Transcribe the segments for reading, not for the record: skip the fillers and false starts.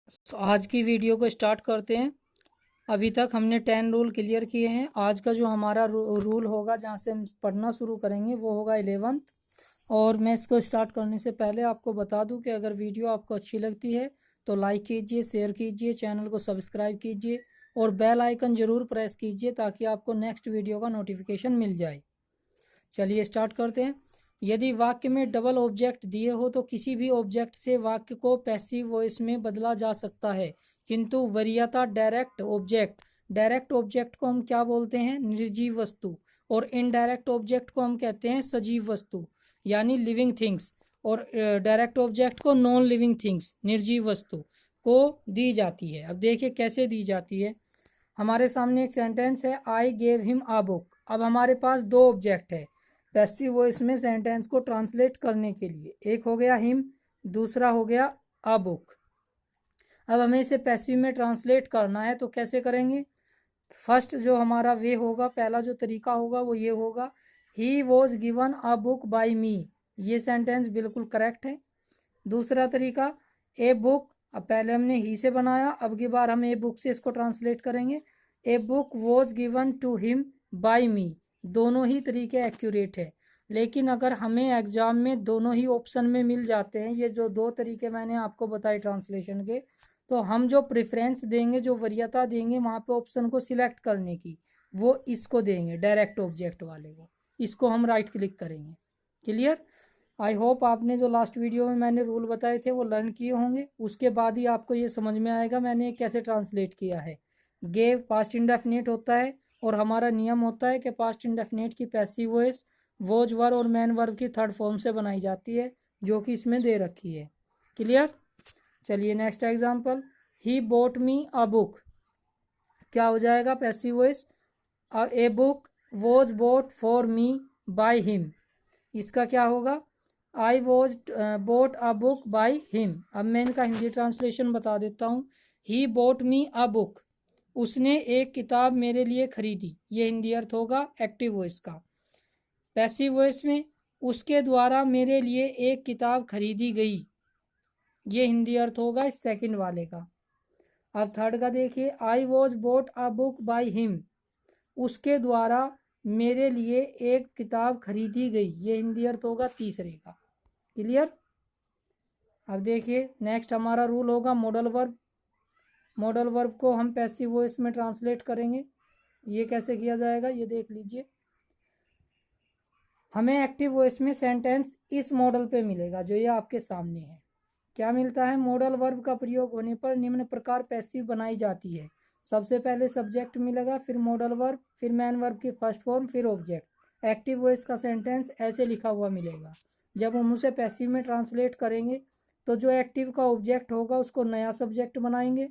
आज की वीडियो को स्टार्ट करते हैं। अभी तक हमने 10 रूल क्लियर किए हैं। आज का जो हमारा रूल होगा, जहाँ से हम पढ़ना शुरू करेंगे, वो होगा 11th। और मैं इसको स्टार्ट करने से पहले आपको बता दूं कि अगर वीडियो आपको अच्छी लगती है तो लाइक कीजिए, शेयर कीजिए, चैनल को सब्सक्राइब कीजिए और बेल आइकन ज़रूर प्रेस कीजिए ताकि आपको नेक्स्ट वीडियो का नोटिफिकेशन मिल जाए। चलिए स्टार्ट करते हैं। यदि वाक्य में डबल ऑब्जेक्ट दिए हो तो किसी भी ऑब्जेक्ट से वाक्य को पैसिव वॉइस में बदला जा सकता है, किंतु वरीयता डायरेक्ट ऑब्जेक्ट को हम क्या बोलते हैं? निर्जीव वस्तु। और इनडायरेक्ट ऑब्जेक्ट को हम कहते हैं सजीव वस्तु, यानी लिविंग थिंग्स। और डायरेक्ट ऑब्जेक्ट को नॉन लिविंग थिंग्स, निर्जीव वस्तु को दी जाती है। अब देखिए कैसे दी जाती है। हमारे सामने एक सेंटेंस है, I gave him a book. अब हमारे पास दो ऑब्जेक्ट है पैसिव वॉइस में सेंटेंस को ट्रांसलेट करने के लिए। एक हो गया हिम, दूसरा हो गया आ बुक। अब हमें इसे पैसिव में ट्रांसलेट करना है तो कैसे करेंगे? फर्स्ट जो हमारा वे होगा, पहला जो तरीका होगा वो ये होगा, he was given a book by me. ये सेंटेंस बिल्कुल करेक्ट है। दूसरा तरीका, ए बुक। अब पहले हमने ही से बनाया, अब की बार हम ए बुक से इसको ट्रांसलेट करेंगे। A book was given to him by me. दोनों ही तरीके एक्यूरेट है, लेकिन अगर हमें एग्जाम में दोनों ही ऑप्शन में मिल जाते हैं, ये जो दो तरीके मैंने आपको बताए ट्रांसलेशन के, तो हम जो प्रेफरेंस देंगे, जो वरीयता देंगे वहाँ पे ऑप्शन को सिलेक्ट करने की, वो इसको देंगे, डायरेक्ट ऑब्जेक्ट वाले को। इसको हम राइट क्लिक करेंगे। क्लियर? आई होप आपने जो लास्ट वीडियो में मैंने रूल बताए थे वो लर्न किए होंगे। उसके बाद ही आपको ये समझ में आएगा मैंने कैसे ट्रांसलेट किया है। गेव पास्ट इंडेफिनिट होता है और हमारा नियम होता है कि पास्ट इंडेफिनिट की पैसिव वॉइस वोज वर्ब और मैन वर्ब की थर्ड फॉर्म से बनाई जाती है, जो कि इसमें दे रखी है। क्लियर? चलिए next example, he boat me a book. क्या हो जाएगा passive voice? A book was boat for me by him. इसका क्या होगा? I was boat a book by him. अब मैं इनका हिंदी ट्रांसलेशन बता देता हूँ। ही बोट मी अ बुक, उसने एक किताब मेरे लिए खरीदी। ये हिंदी अर्थ होगा एक्टिव वॉइस का। पैसिव वॉइस में, उसके द्वारा मेरे लिए एक किताब खरीदी गई। ये हिंदी अर्थ होगा इस सेकंड वाले का। अब थर्ड का देखिए, I was boat a book by him, उसके द्वारा मेरे लिए एक किताब खरीदी गई। ये हिंदी अर्थ होगा तीसरे का। क्लियर? अब देखिए नेक्स्ट हमारा रूल होगा मॉडल वर्ब। मॉडल वर्ब को हम पैसिव वॉइस में ट्रांसलेट करेंगे। ये कैसे किया जाएगा ये देख लीजिए। हमें एक्टिव वॉइस में सेंटेंस इस मॉडल पे मिलेगा जो ये आपके सामने है। क्या मिलता है? मॉडल वर्ब का प्रयोग होने पर निम्न प्रकार पैसिव बनाई जाती है। सबसे पहले सब्जेक्ट मिलेगा, फिर मॉडल वर्ब, फिर मैन वर्ब की फर्स्ट फॉर्म, फिर ऑब्जेक्ट। एक्टिव वॉइस का सेंटेंस ऐसे लिखा हुआ मिलेगा। जब हम उसे पैसिव में ट्रांसलेट करेंगे तो जो एक्टिव का ऑब्जेक्ट होगा उसको नया सब्जेक्ट बनाएंगे,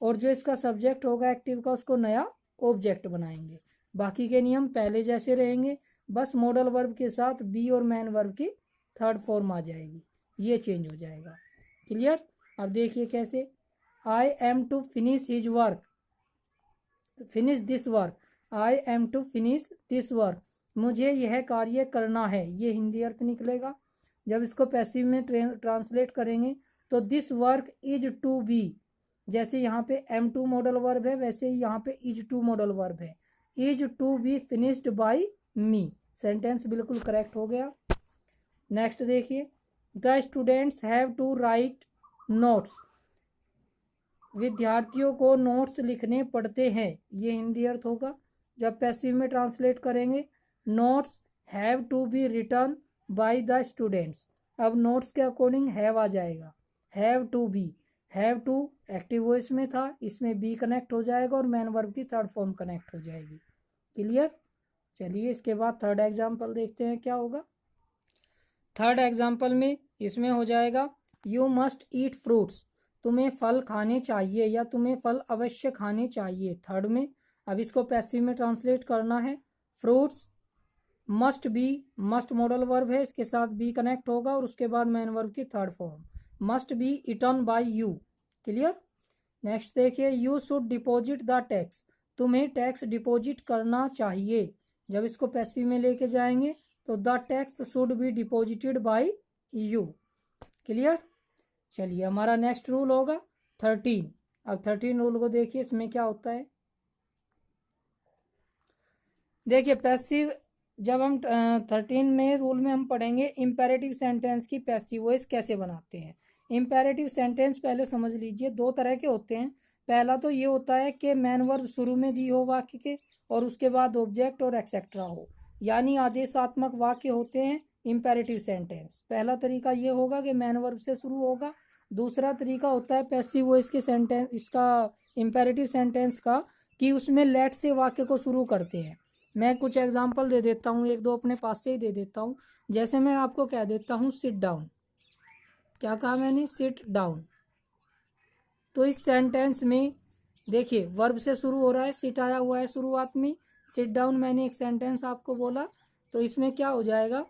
और जो इसका सब्जेक्ट होगा एक्टिव का उसको नया ऑब्जेक्ट बनाएंगे। बाकी के नियम पहले जैसे रहेंगे, बस मॉडल वर्ब के साथ बी और मैन वर्ब की थर्ड फॉर्म आ जाएगी, ये चेंज हो जाएगा। क्लियर? अब देखिए कैसे, I am to finish his work, finish this work. I am to finish this work, मुझे यह कार्य करना है। ये हिंदी अर्थ निकलेगा। जब इसको पैसिव में ट्रांसलेट करेंगे तो this work is to be, जैसे यहाँ पे एम टू मॉडल वर्ब है वैसे ही यहाँ पे इज टू मॉडल वर्ब है। Is to be finished by me, sentence बिल्कुल करेक्ट हो गया। नेक्स्ट देखिए, the students have to write notes, विद्यार्थियों को नोट्स लिखने पड़ते हैं। ये हिंदी अर्थ होगा। जब पैसिव में ट्रांसलेट करेंगे, notes have to be written by the students. अब नोट्स के अकॉर्डिंग हैव आ जाएगा, have to be. Have to active voice में था, इसमें बी कनेक्ट हो जाएगा और मैन वर्ब की थर्ड फॉर्म कनेक्ट हो जाएगी। क्लियर? चलिए इसके बाद थर्ड एग्जाम्पल देखते हैं क्या होगा। थर्ड एग्जाम्पल में इसमें हो जाएगा, यू मस्ट ईट फ्रूट्स, तुम्हें फल खाने चाहिए या तुम्हें फल अवश्य खाने चाहिए। थर्ड में अब इसको पैसिव में ट्रांसलेट करना है। Fruits must be, must modal verb है, इसके साथ बी कनेक्ट होगा और उसके बाद मैन वर्ब की third form, must be eaten by you. Clear? Next देखिए, you should deposit the tax, तुम्हें टैक्स डिपॉजिट करना चाहिए। जब इसको पैसिव में लेके जाएंगे तो the tax should be deposited by you. Clear? चलिए हमारा नेक्स्ट रूल होगा, 13। अब 13 रूल को देखिए, इसमें क्या होता है। देखिए पैसिव, जब हम 13 में रूल में हम पढ़ेंगे इम्पेरेटिव सेंटेंस की पैसिव वॉइस कैसे बनाते हैं। इम्पेरेटिव सेंटेंस पहले समझ लीजिए, दो तरह के होते हैं। पहला तो ये होता है कि मैन वर्ब शुरू में दी हो वाक्य के और उसके बाद ऑब्जेक्ट और एक्सेट्रा हो, यानी आदेशात्मक वाक्य होते हैं इम्पेरेटिव सेंटेंस। पहला तरीका ये होगा कि मैन वर्ब से शुरू होगा। दूसरा तरीका होता है पैसिव वॉइस के सेंटेंस, इसका इम्पेरेटिव सेंटेंस का, कि उसमें लेट से वाक्य को शुरू करते हैं। मैं कुछ एग्जांपल दे देता हूँ, एक दो अपने पास से ही दे देता हूँ। जैसे मैं आपको कह देता हूँ सिट डाउन, क्या कहा मैंने, सिट डाउन। तो इस सेंटेंस में देखिए वर्ब से शुरू हो रहा है, सिट आया हुआ है शुरुआत में, सिट डाउन मैंने एक सेंटेंस आपको बोला, तो इसमें क्या हो जाएगा,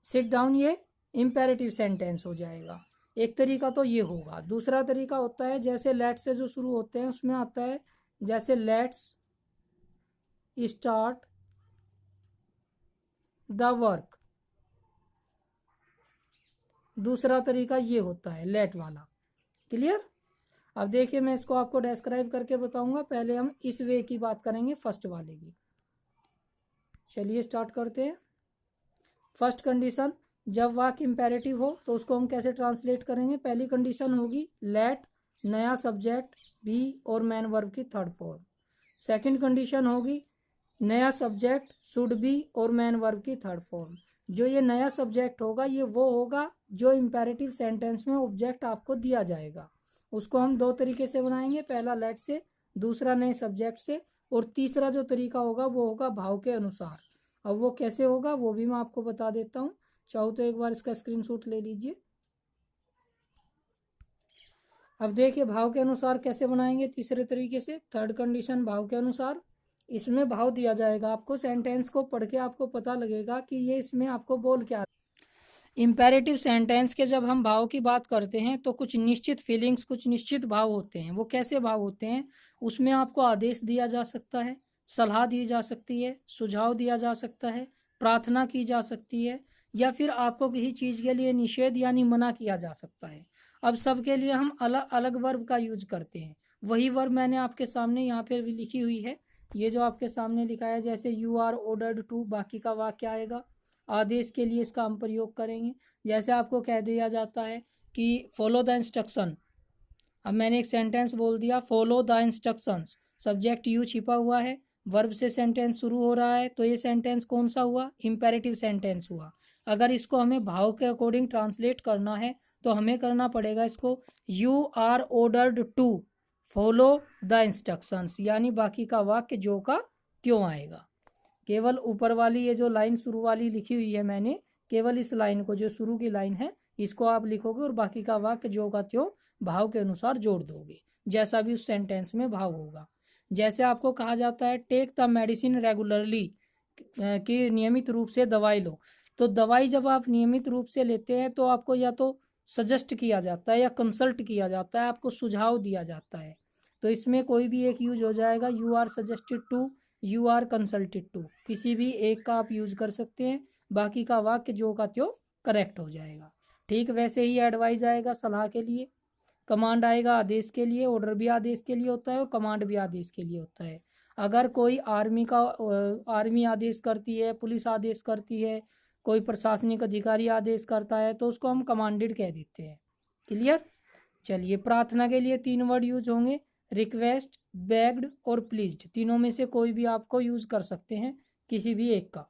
सिट डाउन ये इम्पेरेटिव सेंटेंस हो जाएगा। एक तरीका तो ये होगा। दूसरा तरीका होता है जैसे लेट से जो शुरू होते हैं उसमें आता है, जैसे लेट्स स्टार्ट द वर्क। दूसरा तरीका ये होता है लेट वाला। क्लियर। अब देखिए मैं इसको आपको डिस्क्राइब करके बताऊंगा। पहले हम इस वे की बात करेंगे, फर्स्ट वाले की। चलिए स्टार्ट करते हैं। फर्स्ट कंडीशन, जब वाक्य इंपेरेटिव हो तो उसको हम कैसे ट्रांसलेट करेंगे। पहली कंडीशन होगी लेट, नया सब्जेक्ट बी और मैन वर्ब की थर्ड फॉर्म। सेकंड कंडीशन होगी नया सब्जेक्ट शुड बी और मैन वर्ब की थर्ड फॉर्म। जो ये नया सब्जेक्ट होगा ये वो होगा जो इंपेरेटिव सेंटेंस में ऑब्जेक्ट आपको दिया जाएगा। उसको हम दो तरीके से बनाएंगे, पहला लेट से, दूसरा नए सब्जेक्ट से, और तीसरा जो तरीका होगा वो होगा भाव के अनुसार। अब वो कैसे होगा वो भी मैं आपको बता देता हूँ। चाहो तो एक बार इसका स्क्रीनशॉट ले लीजिए। अब देखिए भाव के अनुसार कैसे बनाएंगे तीसरे तरीके से। थर्ड कंडीशन भाव के अनुसार, इसमें भाव दिया जाएगा आपको, सेंटेंस को पढ़ के आपको पता लगेगा कि ये इसमें आपको बोल क्या। इम्पेरेटिव सेंटेंस के जब हम भाव की बात करते हैं तो कुछ निश्चित फीलिंग्स, कुछ निश्चित भाव होते हैं। वो कैसे भाव होते हैं, उसमें आपको आदेश दिया जा सकता है, सलाह दी जा सकती है, सुझाव दिया जा सकता है, प्रार्थना की जा सकती है, या फिर आपको किसी चीज़ के लिए निषेध यानी मना किया जा सकता है। अब सबके लिए हम अलग अलग वर्ब का यूज करते हैं। वही वर्ब मैंने आपके सामने यहाँ पे भी लिखी हुई है, ये जो आपके सामने लिखा है, जैसे यू आर ऑर्डर्ड टू, बाकी का वाक्य आएगा, आदेश के लिए इसका हम प्रयोग करेंगे। जैसे आपको कह दिया जाता है कि फॉलो द इंस्ट्रक्शन। अब मैंने एक सेंटेंस बोल दिया follow the instructions, subject you छिपा हुआ है, वर्ब से सेंटेंस शुरू हो रहा है, तो ये सेंटेंस कौन सा हुआ, इम्पेरेटिव सेंटेंस हुआ। अगर इसको हमें भाव के अकॉर्डिंग ट्रांसलेट करना है तो हमें करना पड़ेगा इसको, you are ordered to follow the instructions, यानी बाकी का वाक्य जो का त्यों आएगा। केवल ऊपर वाली ये जो लाइन शुरू वाली लिखी हुई है मैंने, केवल इस लाइन को, जो शुरू की लाइन है, इसको आप लिखोगे और बाकी का वाक्य जो का त्यों भाव के अनुसार जोड़ दोगे, जैसा भी उस सेंटेंस में भाव होगा। जैसे आपको कहा जाता है टेक द मेडिसिन रेगुलरली, कि नियमित रूप से दवाई लो, तो दवाई जब आप नियमित रूप से लेते हैं तो आपको या तो सजेस्ट किया जाता है या कंसल्ट किया जाता है, आपको सुझाव दिया जाता है। तो इसमें कोई भी एक यूज हो जाएगा, you are suggested to, you are consulted to, किसी भी एक का आप यूज कर सकते हैं, बाकी का वाक्य जो का त्यों करेक्ट हो जाएगा। ठीक वैसे ही एडवाइस आएगा सलाह के लिए, कमांड आएगा आदेश के लिए, ऑर्डर भी आदेश के लिए होता है और कमांड भी आदेश के लिए होता है। अगर कोई आर्मी आदेश करती है, पुलिस आदेश करती है, कोई प्रशासनिक अधिकारी आदेश करता है तो उसको हम कमांडेड कह देते हैं। क्लियर। चलिए प्रार्थना के लिए तीन वर्ड यूज होंगे, रिक्वेस्ट, बेग्ड और प्लीज्ड। तीनों में से कोई भी आपको यूज कर सकते हैं, किसी भी एक का।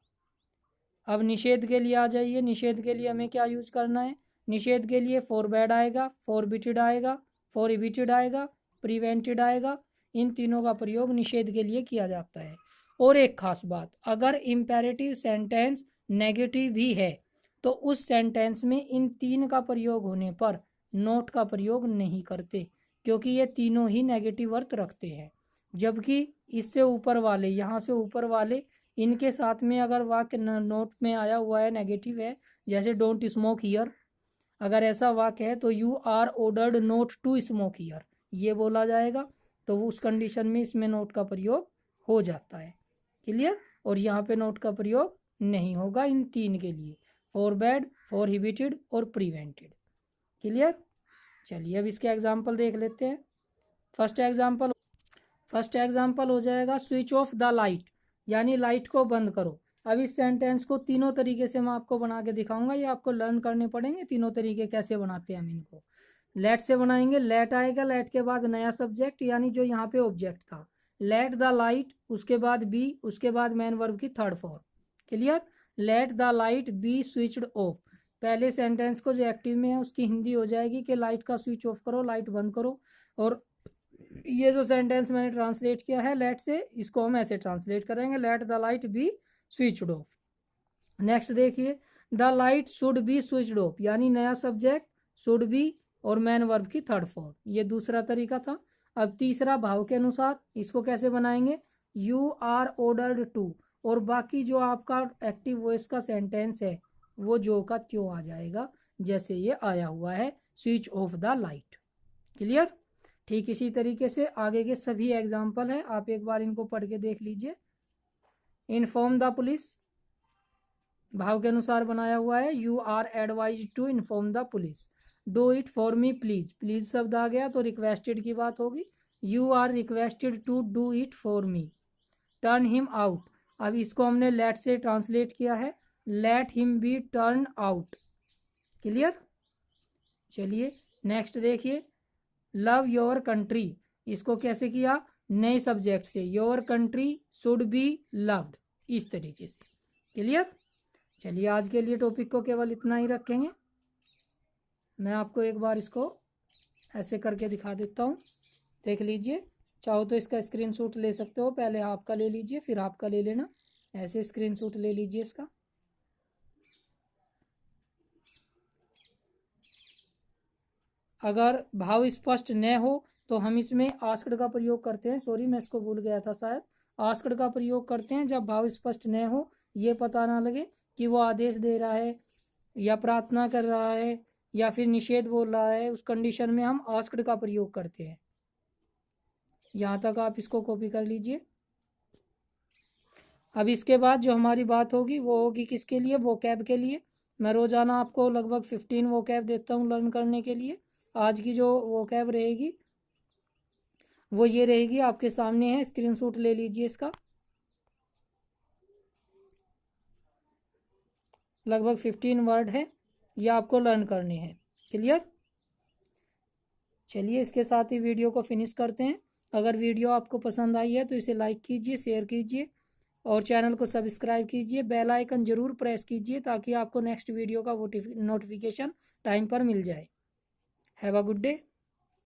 अब निषेध के लिए आ जाइए। निषेध के लिए हमें क्या यूज करना है, निषेध के लिए फॉरबैड आएगा, फॉरबिटेड आएगा, फॉरबिटेड आएगा, प्रिवेंटेड आएगा। इन तीनों का प्रयोग निषेध के लिए किया जाता है। और एक खास बात, अगर इम्पेरेटिव सेंटेंस नेगेटिव भी है तो उस सेंटेंस में इन तीन का प्रयोग होने पर नोट का प्रयोग नहीं करते, क्योंकि ये तीनों ही नेगेटिव अर्थ रखते हैं। जबकि इससे ऊपर वाले, यहाँ से ऊपर वाले, इनके साथ में अगर वाक्य नोट में आया हुआ है, नेगेटिव है, जैसे डोंट स्मोक हियर, अगर ऐसा वाक्य है तो you are ordered not to smoke here, ये बोला जाएगा, तो उस कंडीशन में इसमें नोट का प्रयोग हो जाता है। क्लियर। और यहाँ पे नोट का प्रयोग नहीं होगा इन तीन के लिए, फॉरबैड, फॉरहिबिटेड और प्रिवेंटेड। क्लियर। चलिए अब इसके एग्जाम्पल देख लेते हैं। फर्स्ट एग्जाम्पल हो जाएगा स्विच ऑफ द लाइट, यानी लाइट को बंद करो। अब इस सेंटेंस को तीनों तरीके से मैं आपको बना के दिखाऊंगा, ये आपको लर्न करने पड़ेंगे तीनों तरीके कैसे बनाते हैं हम इनको। लेट से बनाएंगे, लेट आएगा, लेट के बाद नया सब्जेक्ट यानी जो यहाँ पे ऑब्जेक्ट था, लेट द लाइट, उसके बाद बी, उसके बाद मैन वर्ब की third form. Clear? Late the light be switched of. पहले सेंटेंस को जो एक्टिव में है उसकी हिंदी हो जाएगी कि लाइट का स्विच ऑफ करो, लाइट बंद करो। और ये जो सेंटेंस मैंने ट्रांसलेट किया है लेट से, इसको हम ऐसे ट्रांसलेट करेंगे, let the light be switched off. Next देखिए, the light should be switched off, यानी नया सब्जेक्ट शुड बी और मैन वर्ब की थर्ड फॉर्म। ये दूसरा तरीका था। अब तीसरा भाव के अनुसार, इसको कैसे बनाएंगे, यू आर ऑर्डर्ड टू, और बाकी जो आपका एक्टिव वॉइस का सेंटेंस है वो जो का त्यों आ जाएगा जैसे ये आया हुआ है, switch off the light. Clear? ठीक इसी तरीके से आगे के सभी एग्जाम्पल है, आप एक बार इनको पढ़ के देख लीजिए। इन्फॉर्म द पुलिस, भाव के अनुसार बनाया हुआ है, you are advise to inform the police. Do it for me please, please शब्द आ गया तो रिक्वेस्टेड की बात होगी, you are requested to do it for me. Turn him out, अब इसको हमने लेट से ट्रांसलेट किया है, let him be turn out. Clear? चलिए नेक्स्ट देखिए, लव योर कंट्री, इसको कैसे किया, नए सब्जेक्ट से, your country should be loved, इस तरीके से। क्लियर? चलिए आज के लिए टॉपिक को केवल इतना ही रखेंगे। मैं आपको एक बार इसको ऐसे करके दिखा देता हूँ, देख लीजिए। चाहो तो इसका स्क्रीनशॉट ले सकते हो, पहले आपका ले लीजिए फिर आपका ले लेना, ऐसे स्क्रीनशॉट ले लीजिए इसका। अगर भाव स्पष्ट न हो तो हम इसमें आस्क्ड का प्रयोग करते हैं, सॉरी मैं इसको भूल गया था शायद, आस्क्ड का प्रयोग करते हैं जब भाव स्पष्ट न हो, ये पता ना लगे कि वो आदेश दे रहा है या प्रार्थना कर रहा है या फिर निषेध बोल रहा है, उस कंडीशन में हम आस्क्ड का प्रयोग करते हैं। यहाँ तक आप इसको कॉपी कर लीजिए। अब इसके बाद जो हमारी बात होगी वो होगी किसके लिए, वोकैब के लिए। मैं रोज़ाना आपको लगभग 15 वोकैब देता हूँ लर्न करने के लिए। आज की जो वोकैब रहेगी वो ये रहेगी, आपके सामने है, स्क्रीनशॉट ले लीजिए इसका। लगभग 15 वर्ड है, ये आपको लर्न करने हैं। क्लियर? चलिए इसके साथ ही वीडियो को फिनिश करते हैं। अगर वीडियो आपको पसंद आई है तो इसे लाइक कीजिए, शेयर कीजिए और चैनल को सब्सक्राइब कीजिए, बेल आइकन जरूर प्रेस कीजिए ताकि आपको नेक्स्ट वीडियो का नोटिफिकेशन टाइम पर मिल जाए। Have a good day.